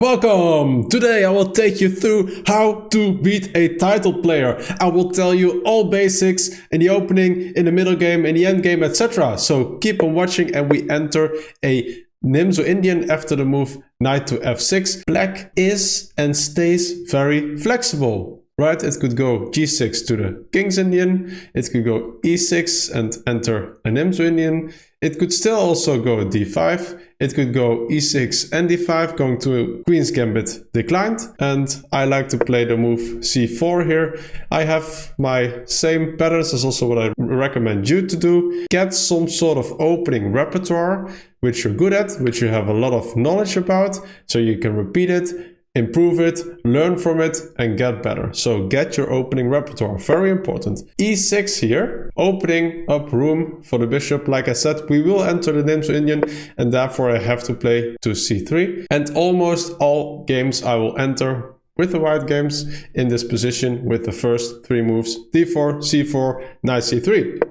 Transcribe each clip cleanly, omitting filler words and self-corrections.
Welcome! Today I will take you through how to beat a title player. I will tell you all basics in the opening, in the middle game, in the end game, etc. So keep on watching and we enter a Nimzo Indian after the move knight to f6. Black is and stays very flexible, right? It could go g6 to the king's Indian. It could go e6 and enter a Nimzo Indian. It could still also go d5. It could go e6 and d5, going to queen's gambit declined. And I like to play the move c4 here. I have my same patterns as also what I recommend you to do. Get some sort of opening repertoire, which you're good at, which you have a lot of knowledge about, so you can repeat it, improve it, learn from it, and get better. So get your opening repertoire, very important. e6 here, opening up room for the bishop. Like I said, we will enter the Nimzo Indian, and therefore I have to play to c3. And almost all games I will enter with the white games in this position with the first three moves: d4, c4, knight c3.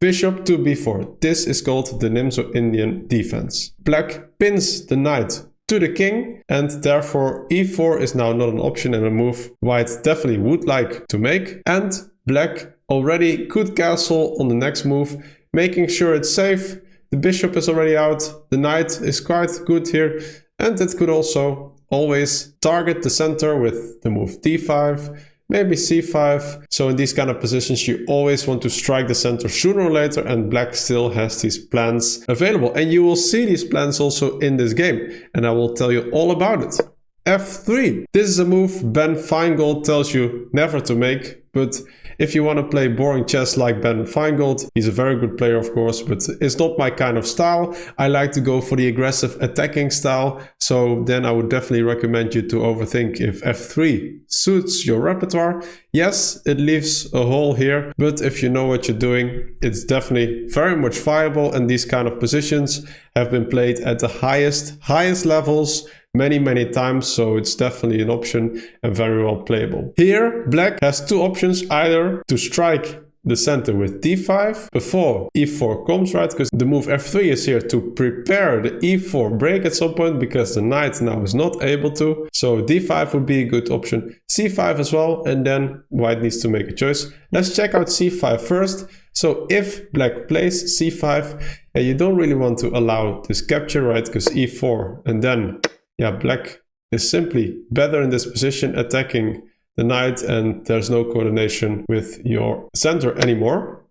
Bishop to b4. This is called the Nimzo Indian defense. Black pins the knight to the king, and therefore e4 is now not an option and a move white definitely would like to make. And black already could castle on the next move, making sure it's safe. The bishop is already out, the knight is quite good here, and it could also always target the center with the move d5, maybe c5. So in these kind of positions you always want to strike the center sooner or later, and black still has these plans available. And you will see these plans also in this game, and I will tell you all about it. f3. This is a move Ben Feingold tells you never to make, but if you want to play boring chess like Ben Feingold, he's a very good player of course, but it's not my kind of style. I like to go for the aggressive attacking style, so then I would definitely recommend you to overthink if f3 suits your repertoire. Yes, it leaves a hole here, but if you know what you're doing, it's definitely very much viable, and these kind of positions have been played at the highest levels many times, so it's definitely an option and very well playable. Here black has two options: either to strike the center with d5 before e4 comes, right? Because the move f3 is here to prepare the e4 break at some point, because the knight now is not able to. So d5 would be a good option, c5 as well, and then white needs to make a choice. Let's check out c5 first. So if black plays c5, you don't really want to allow this capture, right? Because e4, and then yeah, black is simply better in this position, attacking the knight, and there's no coordination with your center anymore.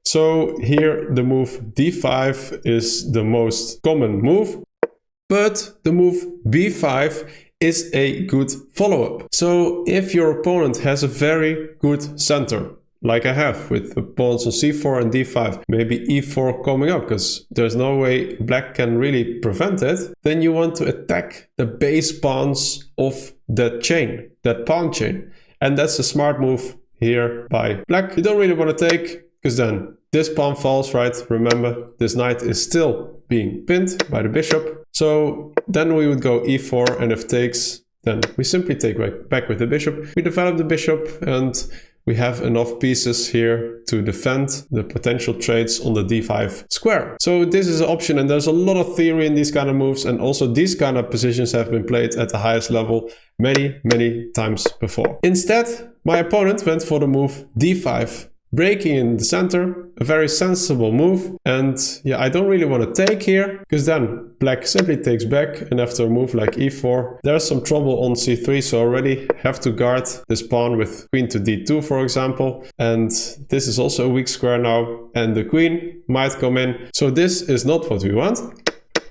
So here the move d5 is the most common move, but the move b5 is a good follow-up. So if your opponent has a very good center, like I have with the pawns on c4 and d5, maybe e4 coming up, because there's no way black can really prevent it, then you want to attack the base pawns of that chain, that pawn chain. And that's a smart move here by black. You don't really want to take, because then this pawn falls, right? Remember, this knight is still being pinned by the bishop. So then we would go e4, and if takes, then we simply take back with the bishop. We develop the bishop, and we have enough pieces here to defend the potential trades on the d5 square. So this is an option, and there's a lot of theory in these kind of moves, and also these kind of positions have been played at the highest level many times before. Instead, my opponent went for the move d5, breaking in the center, a very sensible move. And yeah, I don't really want to take here, because then black simply takes back, and after a move like e4, there's some trouble on c3, so I already have to guard this pawn with queen to d2, for example. And this is also a weak square now, and the queen might come in. So this is not what we want.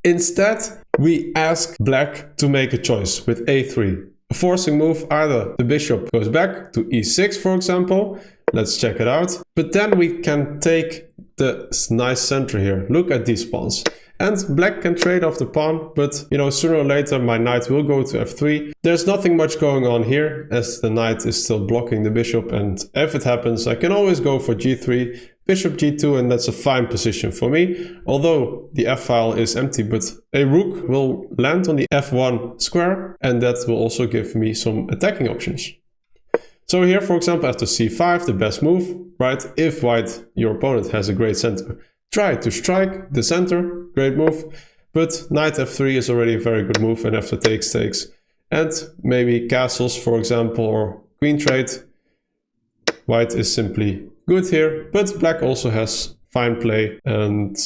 Instead, we ask black to make a choice with a3. A forcing move, either the bishop goes back to e6, for example. Let's check it out. But then we can take the nice center here. Look at these pawns. And black can trade off the pawn, but you know, sooner or later my knight will go to f3. There's nothing much going on here, as the knight is still blocking the bishop, and if it happens, I can always go for g3, bishop g2, and that's a fine position for me. Although the f-file is empty, but a rook will land on the f1 square, and that will also give me some attacking options. So here, for example, after c5, the best move, right? If white, your opponent, has a great center, try to strike the center, great move. But knight f3 is already a very good move, and after takes. and maybe castles, for example, or queen trade. White is simply good here, but black also has fine play, and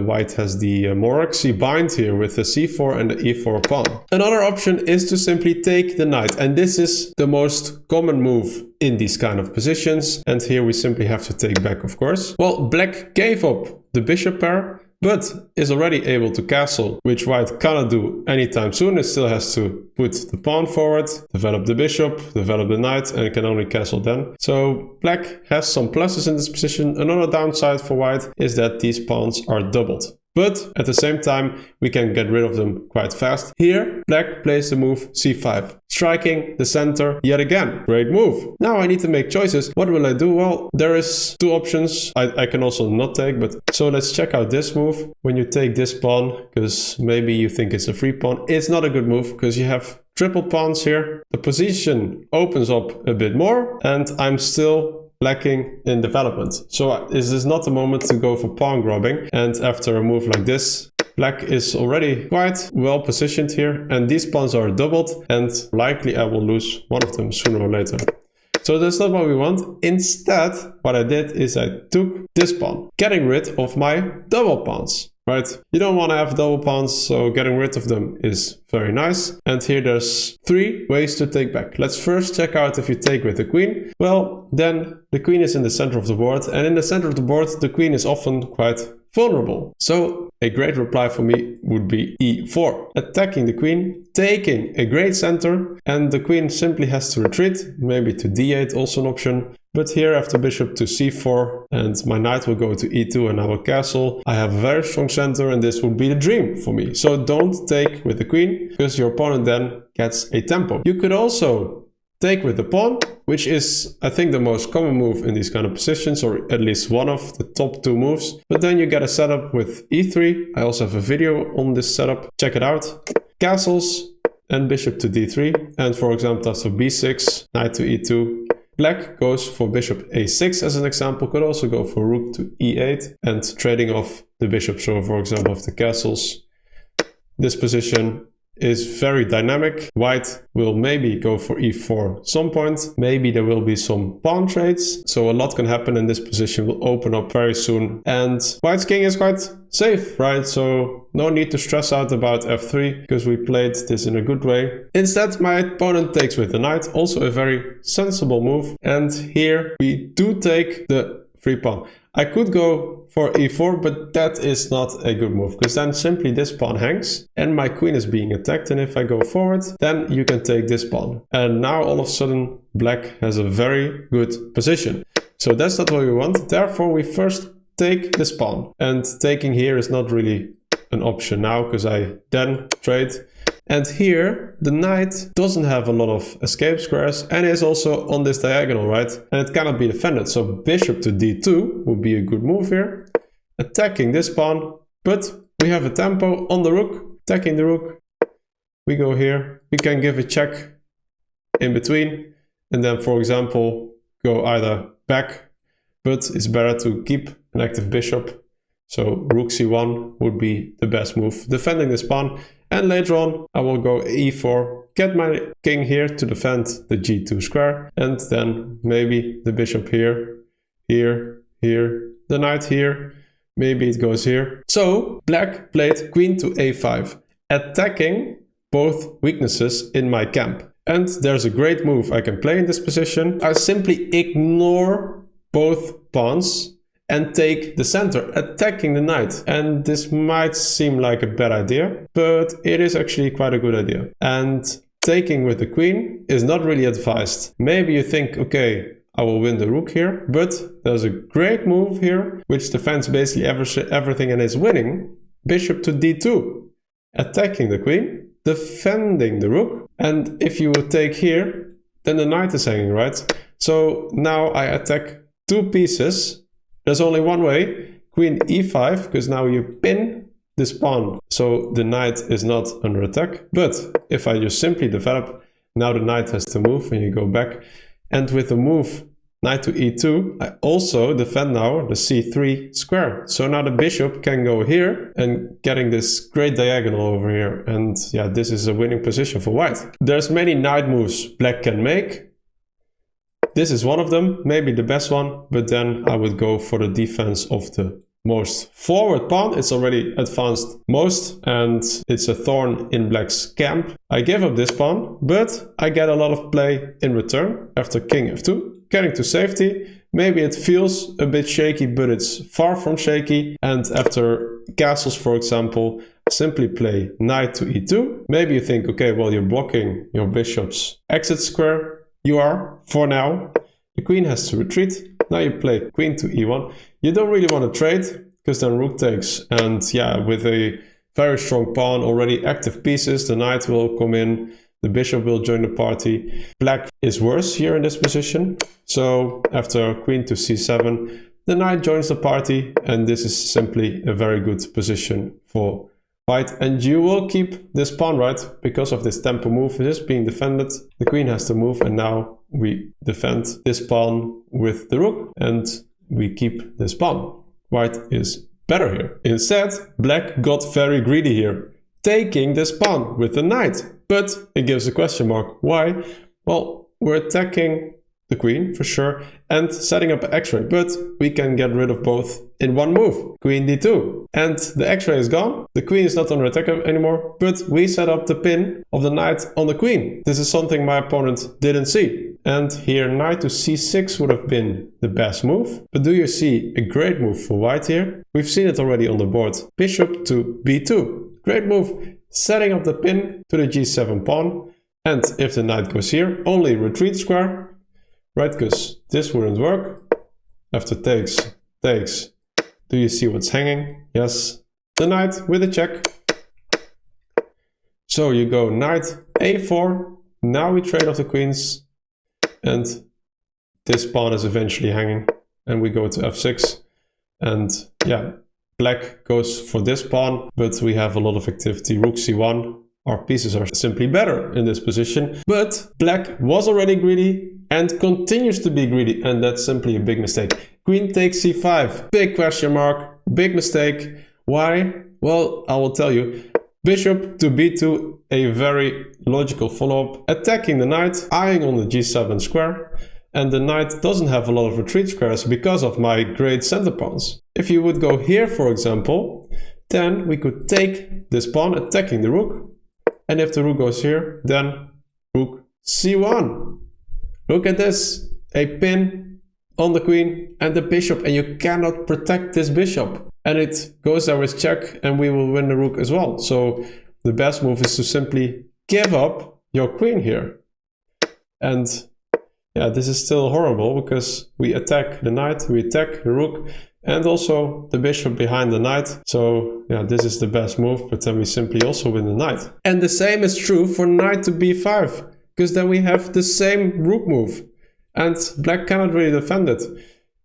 white has the more ruxy bind here with the c4 and the e4 pawn. Another option is to simply take the knight, and this is the most common move in these kind of positions, and here we simply have to take back, of course. Well, black gave up the bishop pair, but is already able to castle, which white cannot do anytime soon. It still has to put the pawn forward, develop the bishop, develop the knight, and it can only castle then. So black has some pluses in this position. Another downside for white is that these pawns are doubled. But at the same time, we can get rid of them quite fast. Here, black plays the move c5, striking the center yet again. Great move. Now I need to make choices. What will I do? Well, there is two options. I can also not take, but so let's check out this move. When you take this pawn, because maybe you think it's a free pawn, it's not a good move because you have triple pawns here. The position opens up a bit more, and I'm still lacking in development. So this is not the moment to go for pawn grubbing, and after a move like this, black is already quite well positioned here, and these pawns are doubled, and likely I will lose one of them sooner or later. So that's not what we want. Instead, what I did is I took this pawn, getting rid of my double pawns. Right, you don't want to have double pawns, so getting rid of them is very nice. And here there's three ways to take back. Let's first check out if you take with the queen. Well, then the queen is in the center of the board, and in the center of the board, the queen is often quite vulnerable. So a great reply for me would be e4. Attacking the queen, taking a great center, and the queen simply has to retreat, maybe to d8, also an option. But here after bishop to c4, and my knight will go to e2 and I will castle. I have a very strong center, and this would be the dream for me. So don't take with the queen, because your opponent then gets a tempo. You could also take with the pawn, which is, I think, the most common move in these kind of positions, or at least one of the top two moves. But then you get a setup with e3. I also have a video on this setup. Check it out. Castles and bishop to d3. And for example, after b6, knight to e2. Black goes for bishop a6 as an example, could also go for rook to e8 and trading off the bishop. So for example, of the castles, this position is very dynamic. White will maybe go for e4 at some point. Maybe there will be some pawn trades. So a lot can happen, and this position will open up very soon. And white's king is quite safe, right? So no need to stress out about f3 because we played this in a good way. Instead, my opponent takes with the knight, also a very sensible move. And here we do take the free pawn. I could go for e4, but that is not a good move, because then simply this pawn hangs and my queen is being attacked. And if I go forward, then you can take this pawn. And now all of a sudden, black has a very good position. So that's not what we want. Therefore, we first take this pawn. And taking here is not really an option now, because I then trade. And here, the knight doesn't have a lot of escape squares and is also on this diagonal, right? And it cannot be defended. So bishop to d2 would be a good move here. Attacking this pawn, but we have a tempo on the rook. Attacking the rook. We go here. We can give a check in between. And then, for example, go either back, but it's better to keep an active bishop. So rook c1 would be the best move, defending this pawn. And later on, I will go e4, get my king here to defend the g2 square. And then maybe the bishop here, here, here, the knight here. Maybe it goes here. So black played queen to a5, attacking both weaknesses in my camp. And there's a great move I can play in this position. I simply ignore both pawns and take the center, attacking the knight. And this might seem like a bad idea, but it is actually quite a good idea. And taking with the queen is not really advised. Maybe you think, okay, I will win the rook here, but there's a great move here, which defends basically everything and is winning. Bishop to d2, attacking the queen, defending the rook. And if you would take here, then the knight is hanging, right? So now I attack two pieces. There's only one way, queen e5, because now you pin this pawn, so the knight is not under attack. But if I just simply develop, now the knight has to move and you go back. And with the move knight to e2, I also defend now the c3 square. So now the bishop can go here and getting this great diagonal over here. And yeah, this is a winning position for white. There's many knight moves black can make. This is one of them, maybe the best one, but then I would go for the defense of the most forward pawn. It's already advanced most, and it's a thorn in black's camp. I give up this pawn, but I get a lot of play in return after king f2, getting to safety. Maybe it feels a bit shaky, but it's far from shaky. And after castles, for example, simply play knight to e2. Maybe you think, okay, well, you're blocking your bishop's exit square. You are, for now. The queen has to retreat. Now you play queen to e1. You don't really want to trade, because then rook takes. And yeah, with a very strong pawn, already active pieces, the knight will come in, the bishop will join the party. Black is worse here in this position. So after queen to c7, the knight joins the party, and this is simply a very good position for white. And you will keep this pawn, right? Because of this tempo move, it is being defended. The queen has to move, and now we defend this pawn with the rook, and we keep this pawn. White is better here. Instead, black got very greedy here, taking this pawn with the knight. But it gives a question mark. Why? Well, we're attacking the queen for sure and setting up an x-ray, but we can get rid of both in one move. Queen d2, and the x-ray is gone. The queen is not under attack anymore, but we set up the pin of the knight on the queen. This is something my opponent didn't see. And here knight to c6 would have been the best move. But do you see a great move for white here? We've seen it already on the board. Bishop to b2. Great move, setting up the pin to the g7 pawn. And if the knight goes here, only retreat square. Right, because this wouldn't work. After takes. Do you see what's hanging? Yes. The knight with a check. So you go knight a4. Now we trade off the queens. And this pawn is eventually hanging. And we go to f6. And yeah, black goes for this pawn. But we have a lot of activity. Rook c1. Our pieces are simply better in this position. But black was already greedy and continues to be greedy, and that's simply a big mistake. Queen takes c5. Big question mark. Big mistake. Why? Well, I will tell you. Bishop to b2, a very logical follow-up. Attacking the knight, eyeing on the g7 square. And the knight doesn't have a lot of retreat squares because of my great center pawns. If you would go here, for example, then we could take this pawn attacking the rook. And if the rook goes here, then rook c1. Look at this, a pin on the queen and the bishop, and you cannot protect this bishop. And it goes there with check, and we will win the rook as well. So the best move is to simply give up your queen here. And yeah, this is still horrible, because we attack the knight, we attack the rook, and also the bishop behind the knight. So yeah, this is the best move, but then we simply also win the knight. And the same is true for knight to b5. Because then we have the same rook move. And black cannot really defend it.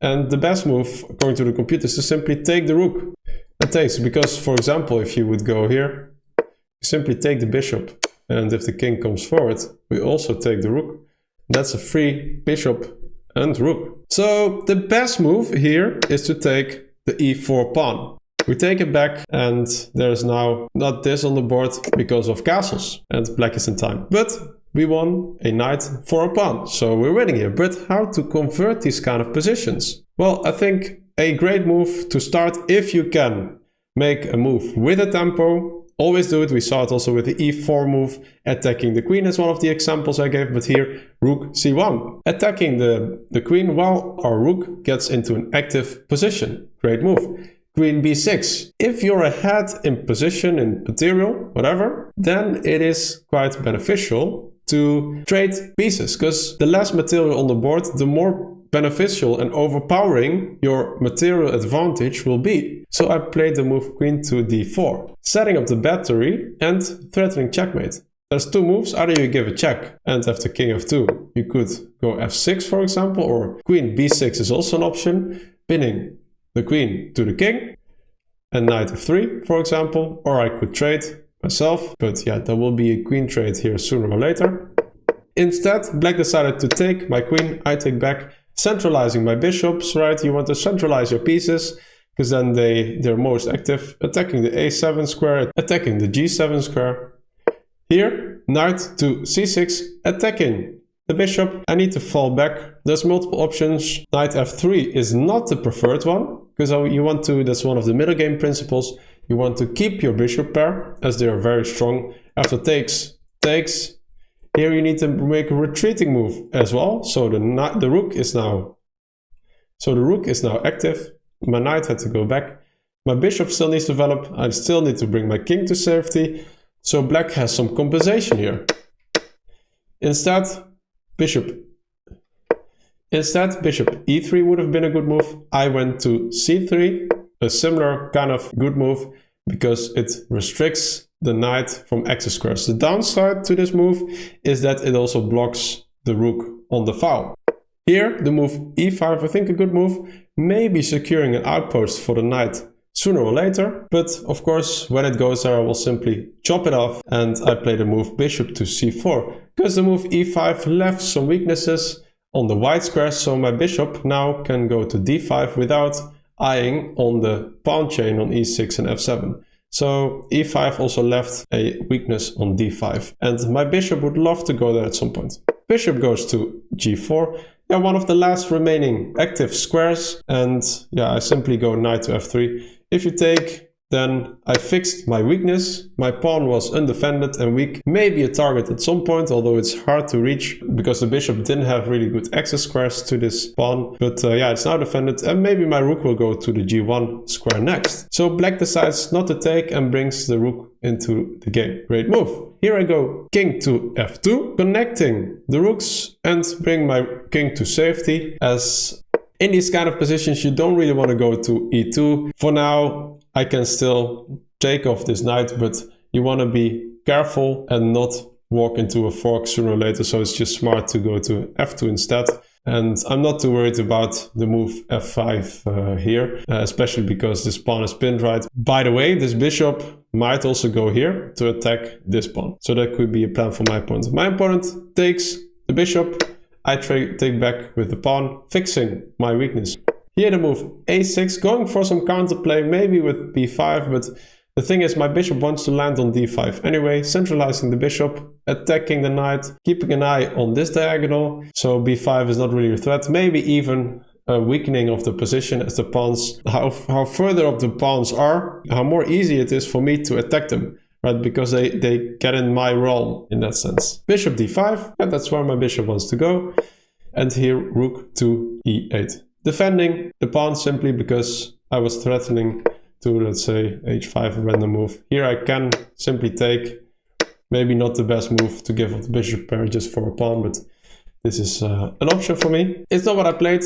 And the best move, according to the computer, is to simply take the rook. It takes, because for example, if you would go here, you simply take the bishop. And if the king comes forward, we also take the rook. That's a free bishop and rook. So the best move here is to take the e4 pawn. We take it back, and there's now not this on the board because of castles. And black is in time. But we won a knight for a pawn, so we're winning here. But how to convert these kind of positions? Well, I think a great move to start, if you can make a move with a tempo, always do it. We saw it also with the e4 move, attacking the queen as one of the examples I gave, but here, rook c1. Attacking the queen while our rook gets into an active position. Great move. Queen b6. If you're ahead in position, in material, whatever, then it is quite beneficial to trade pieces, because the less material on the board, the more beneficial and overpowering your material advantage will be. So I played the move queen to d4, setting up the battery and threatening checkmate. There's two moves. Either you give a check, and after king f2, you could go f6, for example, or queen b6 is also an option, pinning the queen to the king, and knight f3, for example, or I could trade myself, but yeah, there will be a queen trade here sooner or later. Instead, black decided to take my queen, I take back, centralizing my bishops, right? You want to centralize your pieces because then they're most active, attacking the a7 square, attacking the g7 square. Here, knight to c6, attacking the bishop. I need to fall back. There's multiple options. Knight f3 is not the preferred one because you want to, that's one of the middle game principles. You want to keep your bishop pair as they are very strong. After takes, takes. Here you need to make a retreating move as well. So the rook is now active. My knight had to go back. My bishop still needs to develop. I still need to bring my king to safety. So black has some compensation here. Instead, bishop e3 would have been a good move. I went to c3, a similar kind of good move because it restricts the knight from access squares. The downside to this move is that it also blocks the rook on the file. Here, the move e5, I think a good move, maybe securing an outpost for the knight sooner or later, but of course when it goes there I will simply chop it off and I play the move bishop to c4 because the move e5 left some weaknesses on the white square, so my bishop now can go to d5 without eyeing on the pawn chain on e6 and f7. So e5 also left a weakness on d5 and my bishop would love to go there at some point. Bishop goes to g4. Yeah, one of the last remaining active squares, and yeah, I simply go knight to f3. If you take, then I fixed my weakness. My pawn was undefended and weak. Maybe a target at some point, although it's hard to reach because the bishop didn't have really good access squares to this pawn. But yeah, it's now defended and maybe my rook will go to the g1 square next. So black decides not to take and brings the rook into the game. Great move. Here I go king to f2, connecting the rooks and bring my king to safety, as in these kind of positions you don't really want to go to e2. For now I can still take off this knight, but you want to be careful and not walk into a fork sooner or later, so it's just smart to go to f2 instead. And I'm not too worried about the move f5 here, especially because this pawn is pinned right. By the way, this bishop might also go here to attack this pawn, so that could be a plan for my opponent. My opponent takes the bishop, I take back with the pawn, fixing my weakness. Here the move a6, going for some counterplay, maybe with b5, but the thing is my bishop wants to land on d5 anyway, centralizing the bishop, attacking the knight, keeping an eye on this diagonal, so b5 is not really a threat, maybe even a weakening of the position as the pawns, how further up the pawns are, how more easy it is for me to attack them, right, because they get in my realm in that sense. Bishop d5, and that's where my bishop wants to go, and here rook to e8. Defending the pawn simply because I was threatening to, let's say, h5, a random move. Here I can simply take, maybe not the best move to give up the bishop pair just for a pawn, but this is an option for me. It's not what I played.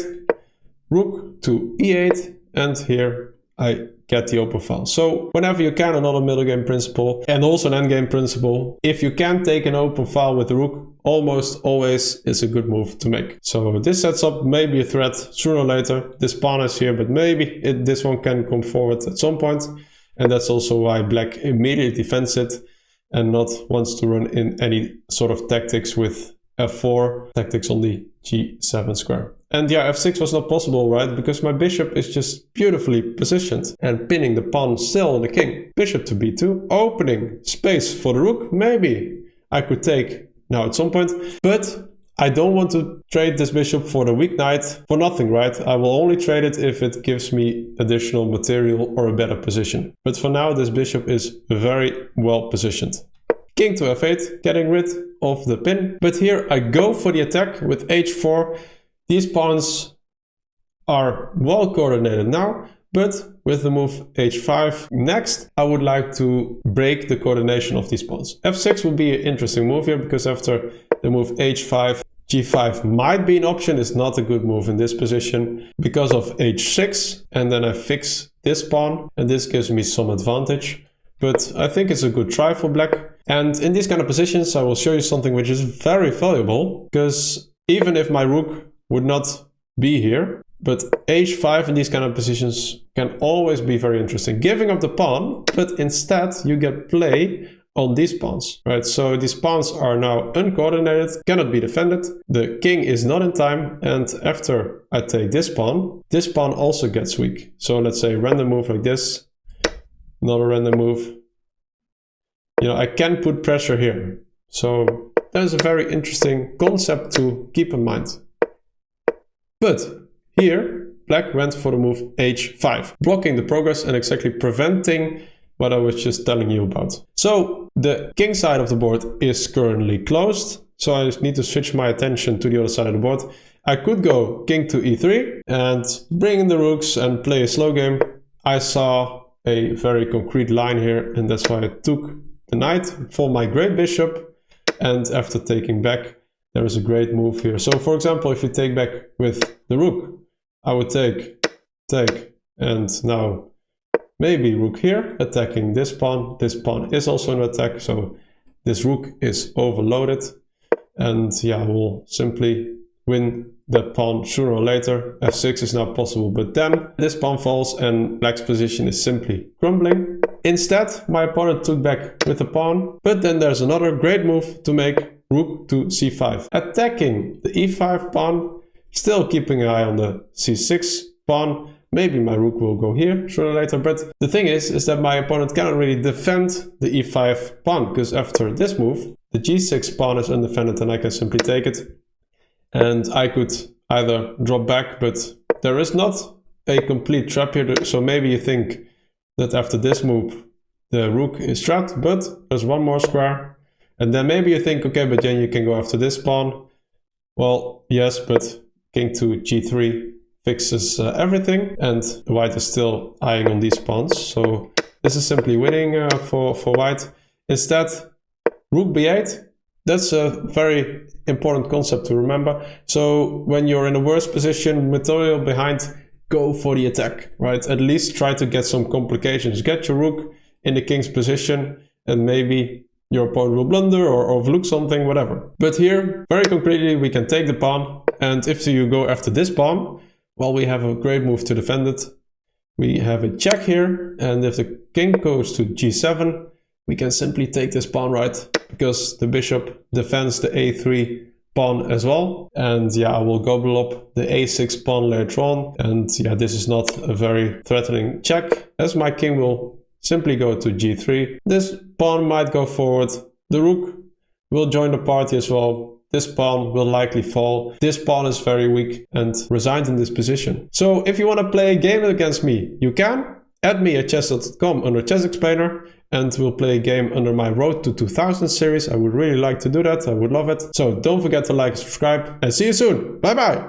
Rook to e8, and here I get the open file. So whenever you can, another middle game principle and also an endgame principle, if you can take an open file with the rook, almost always is a good move to make. So this sets up maybe a threat sooner or later. This pawn is here, but maybe this one can come forward at some point. And that's also why black immediately defends it and not wants to run in any sort of tactics with f4, tactics on the g7 square. And yeah, f6 was not possible, right? Because my bishop is just beautifully positioned and pinning the pawn still on the king. Bishop to b2, opening space for the rook. Maybe I could take now at some point, but I don't want to trade this bishop for the weak knight for nothing, right? I will only trade it if it gives me additional material or a better position. But for now, this bishop is very well positioned. King to f8, getting rid of the pin. But here I go for the attack with h4. These pawns are well coordinated now, but with the move h5 next, I would like to break the coordination of these pawns. f6 would be an interesting move here, because after the move h5, g5 might be an option. It's not a good move in this position because of h6, and then I fix this pawn, and this gives me some advantage. But I think it's a good try for black. And in these kind of positions, I will show you something which is very valuable, because even if my rook would not be here, but h5 in these kind of positions can always be very interesting. Giving up the pawn, but instead you get play on these pawns, right? So these pawns are now uncoordinated, cannot be defended. The king is not in time, and after I take this pawn also gets weak. So let's say random move like this, another random move. You know, I can put pressure here. So that is a very interesting concept to keep in mind. But here, black went for the move h5, blocking the progress and exactly preventing what I was just telling you about. So the king side of the board is currently closed. So I just need to switch my attention to the other side of the board. I could go king to e3 and bring in the rooks and play a slow game. I saw a very concrete line here, and that's why I took the knight for my great bishop. And after taking back, there is a great move here. So for example, if you take back with the rook, I would take, and now maybe rook here, attacking this pawn. This pawn is also an attack, so this rook is overloaded. And yeah, I will simply win that pawn sooner or later. f6 is now possible, but then this pawn falls and black's position is simply crumbling. Instead, my opponent took back with the pawn, but then there's another great move to make rook to c5. Attacking the e5 pawn, still keeping an eye on the c6 pawn. Maybe my rook will go here sooner or later, but the thing is that my opponent cannot really defend the e5 pawn, because after this move, the g6 pawn is undefended and I can simply take it. And I could either drop back, but there is not a complete trap here, so maybe you think that after this move, the rook is trapped, but there's one more square. And then maybe you think, okay, but then you can go after this pawn. Well, yes, but king to g3 fixes everything, and white is still eyeing on these pawns. So this is simply winning for white. Instead, rook b8, that's a very important concept to remember. So when you're in a worse position, material behind, go for the attack, right? At least try to get some complications. Get your rook in the king's position, and maybe your opponent will blunder or overlook something, whatever. But here, very concretely, we can take the pawn, and if you go after this pawn, well, we have a great move to defend it. We have a check here, and if the king goes to g7, we can simply take this pawn, right? Because the bishop defends the a3 pawn as well. And yeah, I will gobble up the a6 pawn later on. And yeah, this is not a very threatening check, as my king will simply go to g3. This pawn might go forward. The rook will join the party as well. This pawn will likely fall. This pawn is very weak and resigned in this position. So if you want to play a game against me, you can. Add me at chess.com under chessXplainer, and we'll play a game under my Road to 2000 series. I would really like to do that. I would love it. So don't forget to like and subscribe, and see you soon. Bye bye.